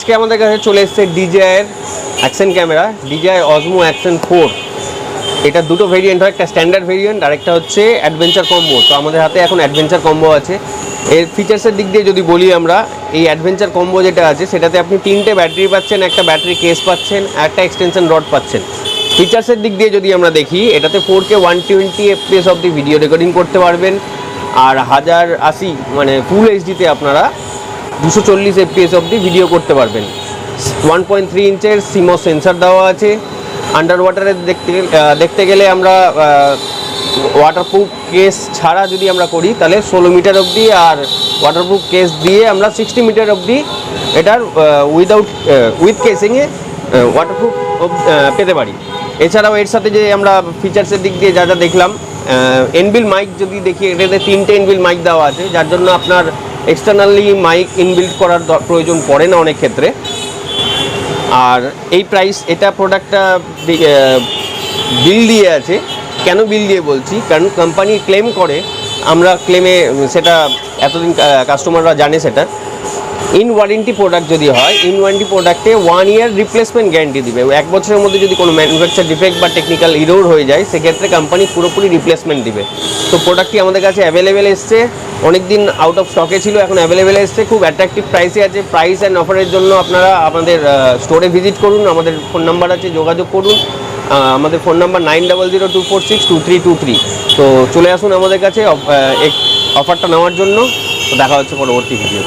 আজকে আমাদের কাছে চলে এসেছে DJI-এর action camera, DJI Osmo Action 4। এটা দুটো ভেরিয়েন্ট হয়, একটা স্ট্যান্ডার্ড ভেরিয়েন্ট আর একটা হচ্ছে অ্যাডভেঞ্চার কম্বো। তো আমাদের হাতে এখন অ্যাডভেঞ্চার কম্বো আছে। এর ফিচার্সের দিক দিয়ে যদি বলি, আমরা এই অ্যাডভেঞ্চার কম্বো যেটা আছে সেটাতে আপনি 3টে ব্যাটারি পাচ্ছেন, একটা ব্যাটারি কেস পাচ্ছেন, একটা এক্সটেনশন রড পাচ্ছেন। ফিচার্সের দিক দিয়ে যদি আমরা দেখি, এটাতে 4K 120 FPS অবধি ভিডিও রেকর্ডিং করতে পারবেন, আর 1080 মানে ফুল এইচডিতে আপনারা 240 FPS অবধি ভিডিও করতে পারবেন। 1.3 ইঞ্চের CMOS সেন্সার দেওয়া আছে। আন্ডার ওয়াটারে দেখতে গেলে আমরা ওয়াটারপ্রুফ কেস ছাড়া যদি আমরা করি তাহলে 16 মিটার অবধি, আর ওয়াটারপ্রুফ কেস দিয়ে আমরা 60 মিটার অবধি এটার উইথ কেসিংয়ে ওয়াটারপ্রুফ পেতে পারি। এছাড়াও এর সাথে যে আমরা ফিচার্সের দিক দিয়ে যা যা দেখলাম, ইনবিল্ট মাইক যদি দেখি, এটাতে 3টে ইনবিল্ট মাইক দেওয়া আছে, যার জন্য আপনার এক্সটার্নালি মাইক ইনবিল্ট করার প্রয়োজন পড়ে না অনেক ক্ষেত্রে। আর এই প্রাইস, এটা প্রোডাক্টটা বিল দিয়ে আছে। কেন বিল দিয়ে বলছি, কারণ কোম্পানি ক্লেম করে, আমরা ক্লেমে সেটা এতদিন কাস্টমাররা জানে সেটা। ইন ওয়ারেন্টি প্রোডাক্ট যদি হয়, ইন ওয়ারেন্টি প্রোডাক্টে 1 ইয়ার রিপ্লেসমেন্ট গ্যারান্টি দিবে। 1 বছরের মধ্যে যদি কোনো ম্যানুফ্যাকচার ডিফেক্ট বা টেকনিক্যাল ইরোর হয়ে যায়, সেক্ষেত্রে কোম্পানি পুরোপুরি রিপ্লেসমেন্ট দিবে। তো প্রোডাক্টটি আমাদের কাছে অ্যাভেলেবেল এসছে, অনেক দিন আউট অফ স্টকে ছিল, এখন অ্যাভেলেবেল এসছে, খুব অ্যাট্রাকটিভ প্রাইসে আছে। প্রাইস অ্যান্ড অফারের জন্য আপনারা আমাদের স্টোরে ভিজিট করুন, আমাদের ফোন নাম্বার আছে, যোগাযোগ করুন। আমাদের ফোন নাম্বার 9002462323। তো চলে আসুন আমাদের কাছে অফারটা নেওয়ার জন্য। তো দেখা হচ্ছে পরবর্তী ভিডিও।